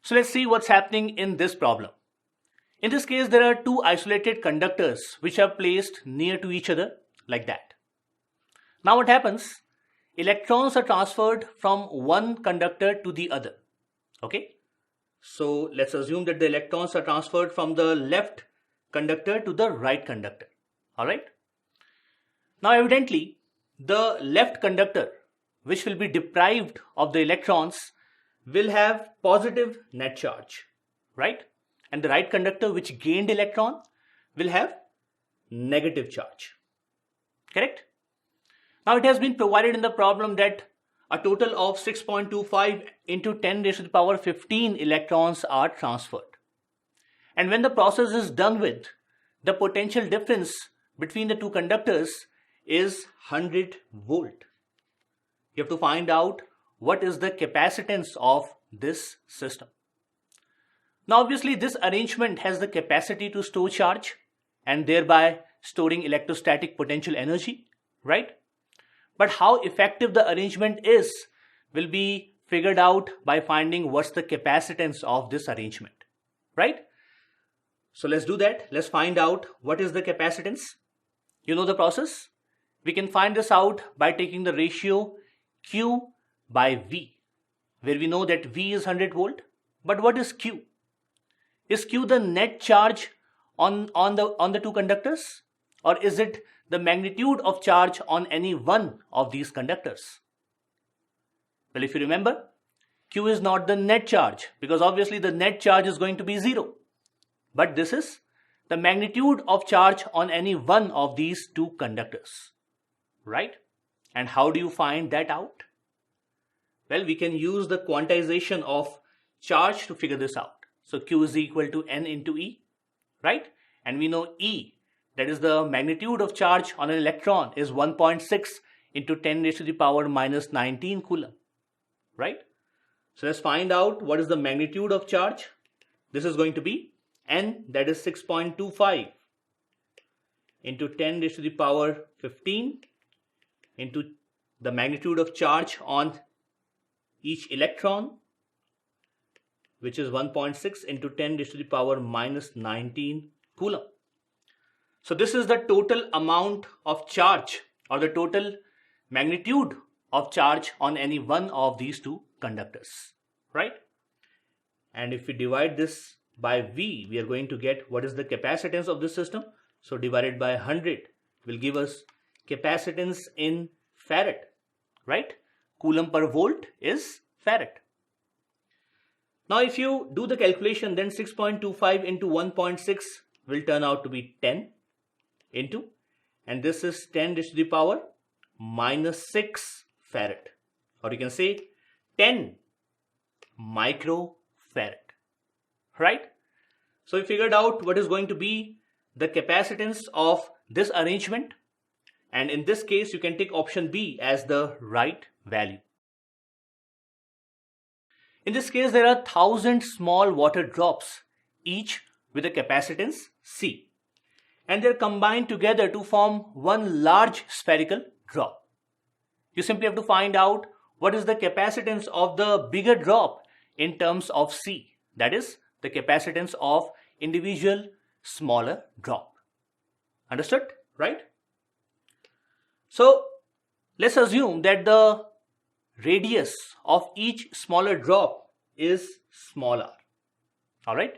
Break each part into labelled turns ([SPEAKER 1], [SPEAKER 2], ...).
[SPEAKER 1] So let's see what's happening in this problem. In this case, there are two isolated conductors which are placed near to each other like that. Now what happens? Electrons are transferred from one conductor to the other. Okay. So let's assume that the electrons are transferred from the left conductor to the right conductor. Alright. Now evidently, the left conductor, which will be deprived of the electrons, will have positive net charge, right? And the right conductor, which gained electron, will have negative charge. Correct? Now it has been provided in the problem that a total of 6.25 into 10 raised to the power 15 electrons are transferred. And when the process is done with, the potential difference between the two conductors is 100 volt. You have to find out what is the capacitance of this system. Now obviously this arrangement has the capacity to store charge and thereby storing electrostatic potential energy, right? But how effective the arrangement is will be figured out by finding what's the capacitance of this arrangement, right? So let's do that. Let's find out what is the capacitance. You know the process. We can find this out by taking the ratio Q by V, where we know that V is 100 volt. But what is Q? Is Q the net charge on the two conductors? Or is it the magnitude of charge on any one of these conductors? Well, if you remember, Q is not the net charge because obviously the net charge is going to be 0. But this is the magnitude of charge on any one of these two conductors, right? And how do you find that out? Well, we can use the quantization of charge to figure this out. So Q is equal to N into E, right? And we know E, that is the magnitude of charge on an electron, is 1.6 into 10 raised to the power minus 19 coulomb, right? So let's find out what is the magnitude of charge. This is going to be N, that is 6.25 into 10 raised to the power 15 into the magnitude of charge on each electron, which is 1.6 into 10 raised to the power minus 19 coulomb. So this is the total amount of charge or the total magnitude of charge on any one of these two conductors, right? And if we divide this by V, we are going to get what is the capacitance of this system. So divided by 100 will give us capacitance in farad, right? Coulomb per volt is farad. Now if you do the calculation, then 6.25 into 1.6 will turn out to be 10 into, and this is 10 raised to the power minus 6 farad, or you can say 10 microfarad, right? So we figured out what is going to be the capacitance of this arrangement, and in this case you can take option B as the right value. In this case there are 1000 small water drops, each with a capacitance C, and they're combined together to form one large spherical drop. You simply have to find out what is the capacitance of the bigger drop in terms of C, that is the capacitance of individual smaller drop. Understood, right? So let's assume that the radius of each smaller drop is small r, all right?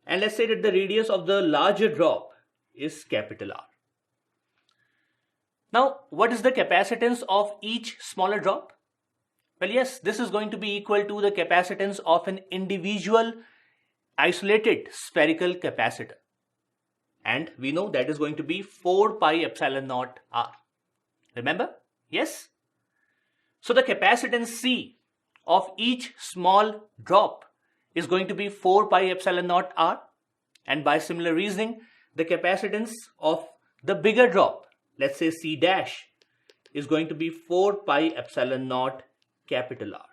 [SPEAKER 1] And let's say that the radius of the larger drop is capital R. Now, what is the capacitance of each smaller drop? Well, yes, this is going to be equal to the capacitance of an individual isolated spherical capacitor. And we know that is going to be 4 pi epsilon naught R. Remember? Yes? So the capacitance C of each small drop is going to be 4 pi epsilon naught R. And by similar reasoning, the capacitance of the bigger drop, let's say C dash, is going to be 4 pi epsilon naught capital R.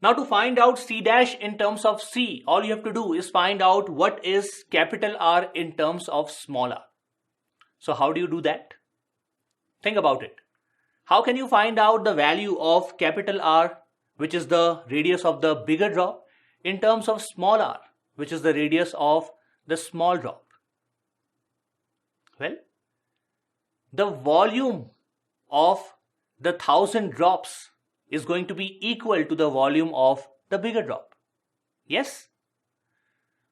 [SPEAKER 1] Now to find out C dash in terms of C, all you have to do is find out what is capital R in terms of small r. So how do you do that? Think about it. How can you find out the value of capital R which is the radius of the bigger drop, in terms of small r, which is the radius of the small drop? Well, the volume of the 1000 drops is going to be equal to the volume of the bigger drop. Yes?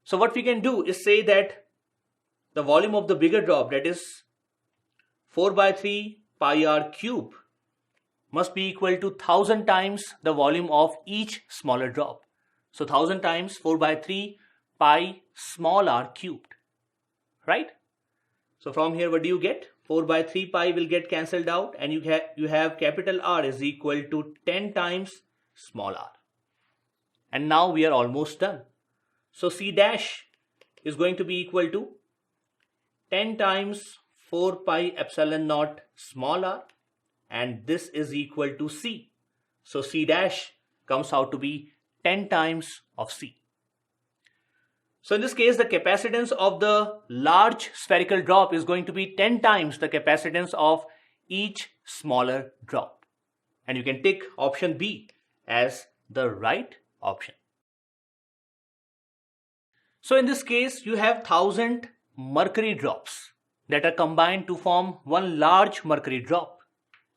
[SPEAKER 1] So what we can do is say that the volume of the bigger drop, that is 4 by 3 pi r cube, must be equal to 1000 times the volume of each smaller drop. So 1000 times 4 by 3 pi small r cubed, right? So from here, what do you get? 4 by 3 pi will get cancelled out, and you have capital R is equal to 10 times small r. And now we are almost done. So C dash is going to be equal to 10 times 4 pi epsilon naught small r, and this is equal to C. So C dash comes out to be 10 times of C. So in this case, the capacitance of the large spherical drop is going to be 10 times the capacitance of each smaller drop. And you can tick option B as the right option. So in this case, you have 1000 mercury drops that are combined to form one large mercury drop,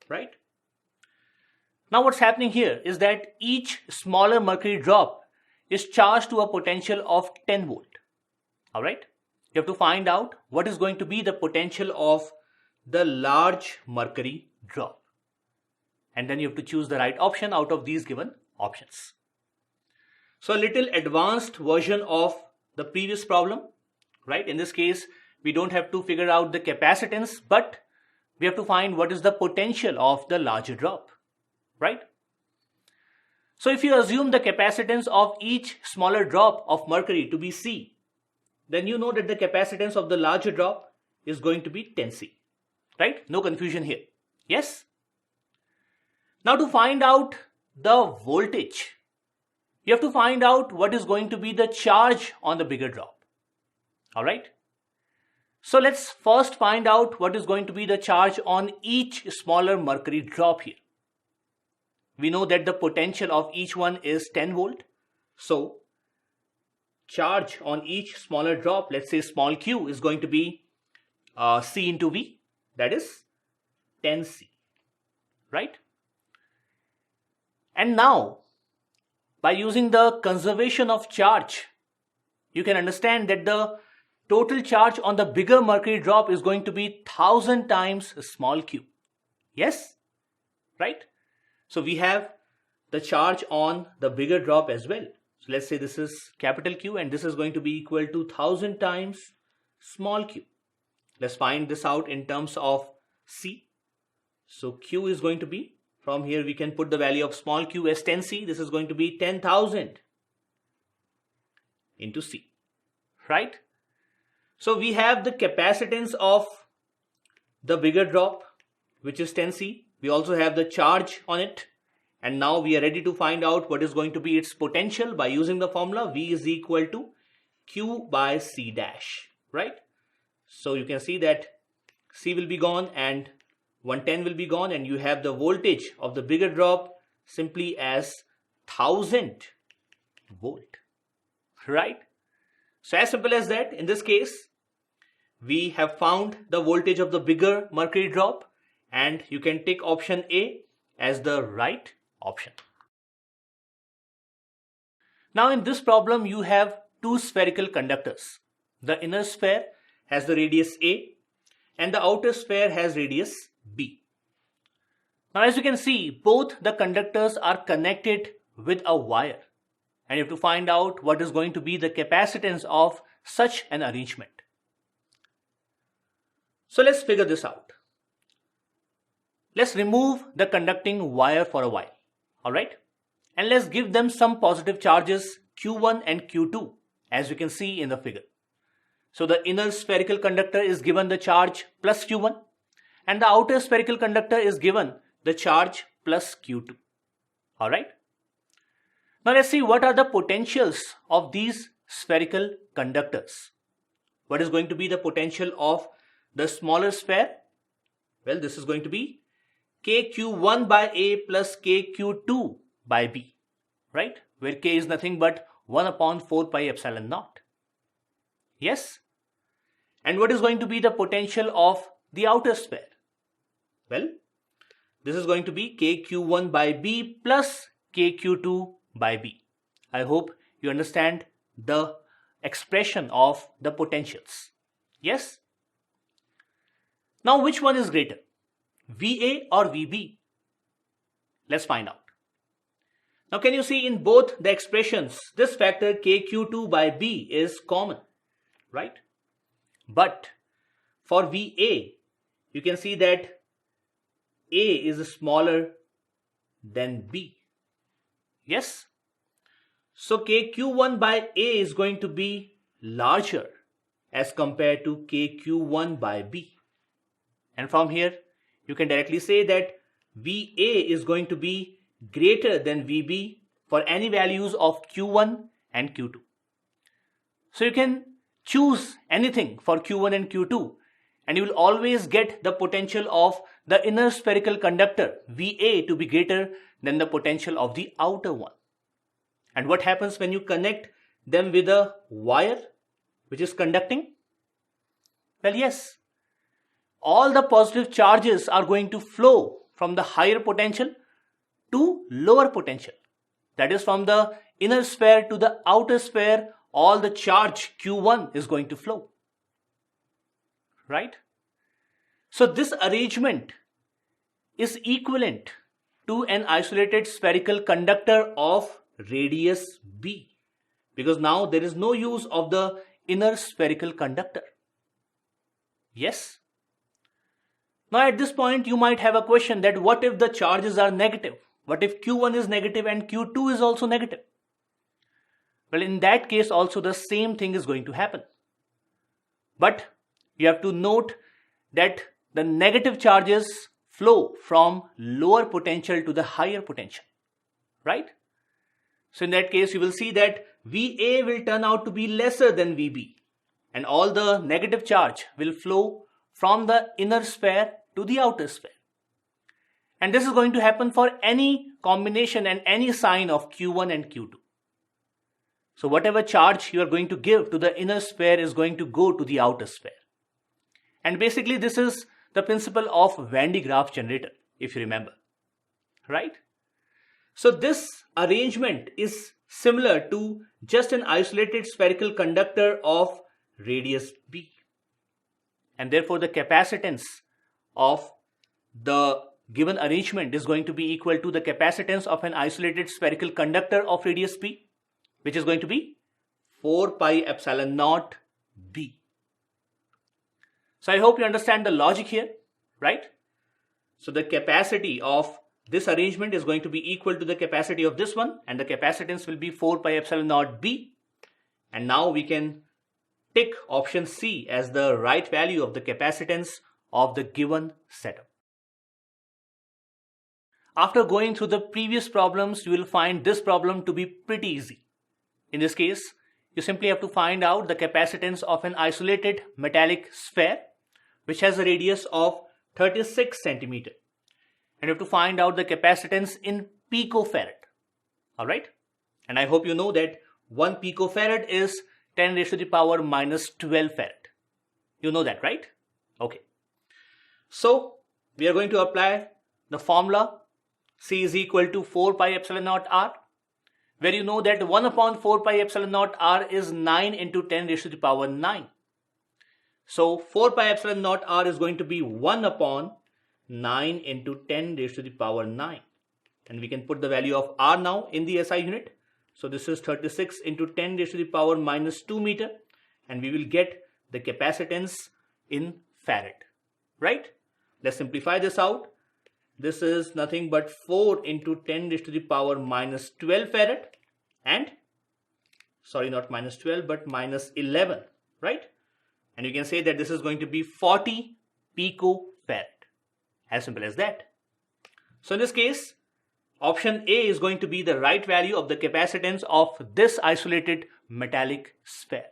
[SPEAKER 1] right? Now what's happening here is that each smaller mercury drop is charged to a potential of 10 volt. All right? You have to find out what is going to be the potential of the large mercury drop. And then you have to choose the right option out of these given options. So a little advanced version of the previous problem, right? In this case, we don't have to figure out the capacitance, but we have to find what is the potential of the larger drop, right? So if you assume the capacitance of each smaller drop of mercury to be C, then you know that the capacitance of the larger drop is going to be 10C, right? No confusion here. Yes? Now to find out the voltage, you have to find out what is going to be the charge on the bigger drop. All right? So let's first find out what is going to be the charge on each smaller mercury drop here. We know that the potential of each one is 10 volt. So charge on each smaller drop, let's say small q, is going to be C into V, that is 10C, right? And now, by using the conservation of charge, you can understand that the total charge on the bigger mercury drop is going to be 1000 times small q. Yes? Right? So we have the charge on the bigger drop as well. So let's say this is capital Q and this is going to be equal to 1000 times small q. Let's find this out in terms of C. So Q is going to be, from here we can put the value of small q as 10C. This is going to be 10,000 into C, right? So we have the capacitance of the bigger drop, which is 10C. We also have the charge on it. And now we are ready to find out what is going to be its potential by using the formula V is equal to Q by C dash, right? So you can see that C will be gone and 110 will be gone, and you have the voltage of the bigger drop simply as 1000 volt, right? So as simple as that. In this case, we have found the voltage of the bigger mercury drop, and you can take option A as the right option. Now in this problem, you have two spherical conductors. The inner sphere has the radius A and the outer sphere has radius B. Now as you can see, both the conductors are connected with a wire, and you have to find out what is going to be the capacitance of such an arrangement. So let's figure this out. Let's remove the conducting wire for a while, alright? And let's give them some positive charges Q1 and Q2, as you can see in the figure. So the inner spherical conductor is given the charge plus Q1, and the outer spherical conductor is given the charge plus Q2, alright? Now let's see what are the potentials of these spherical conductors. What is going to be the potential of the smaller sphere? Well, this is going to be KQ1 by A plus KQ2 by B. right? Where K is nothing but 1 upon 4 pi epsilon naught. Yes? And what is going to be the potential of the outer sphere? Well, this is going to be KQ1 by B plus KQ2 by B. I hope you understand the expression of the potentials. Yes? Now, which one is greater, VA or VB? Let's find out. Now, can you see in both the expressions, this factor KQ2 by B is common, right? But for VA, you can see that A is smaller than B. Yes? So KQ1 by A is going to be larger as compared to KQ1 by B. And from here, you can directly say that VA is going to be greater than VB for any values of Q1 and Q2. So you can choose anything for Q1 and Q2 and you will always get the potential of the inner spherical conductor VA to be greater than the potential of the outer one. And what happens when you connect them with a wire which is conducting? Well, yes, all the positive charges are going to flow from the higher potential to lower potential. That is, from the inner sphere to the outer sphere, all the charge Q1 is going to flow. Right? So this arrangement is equivalent to an isolated spherical conductor of radius B, because now there is no use of the inner spherical conductor. Yes? Now at this point you might have a question that what if the charges are negative? What if Q1 is negative and Q2 is also negative? Well, in that case also the same thing is going to happen. But you have to note that the negative charges flow from lower potential to the higher potential, right? So in that case you will see that VA will turn out to be lesser than VB and all the negative charge will flow from the inner sphere to the outer sphere. And this is going to happen for any combination and any sign of Q1 and Q2. So whatever charge you are going to give to the inner sphere is going to go to the outer sphere. And basically this is the principle of Van de Graaff generator, if you remember, right? So this arrangement is similar to just an isolated spherical conductor of radius B. And therefore the capacitance of the given arrangement is going to be equal to the capacitance of an isolated spherical conductor of radius B, which is going to be 4 pi epsilon naught B. So I hope you understand the logic here, right? So the capacity of this arrangement is going to be equal to the capacity of this one, and the capacitance will be 4 pi epsilon naught B. And now we can tick option C as the right value of the capacitance of the given setup. After going through the previous problems, you will find this problem to be pretty easy. In this case, you simply have to find out the capacitance of an isolated metallic sphere which has a radius of 36 centimeter. And you have to find out the capacitance in picofarad. Alright? And I hope you know that 1 picofarad is 10 raised to the power minus 12 farad. You know that, right? Okay. So we are going to apply the formula C is equal to 4 pi epsilon naught R, where you know that 1 upon 4 pi epsilon naught R is 9 into 10 raised to the power 9. So 4 pi epsilon naught R is going to be 1 upon 9 into 10 raised to the power 9. And we can put the value of R now in the SI unit. So this is 36 into 10 raised to the power minus 2 meter. And we will get the capacitance in farad, right? Let's simplify this out. This is nothing but 4 into 10 raised to the power minus 12 farad. And, sorry, not minus 12, but minus 11, right? And you can say that this is going to be 40 picofarad. As simple as that. So in this case, option A is going to be the right value of the capacitance of this isolated metallic sphere.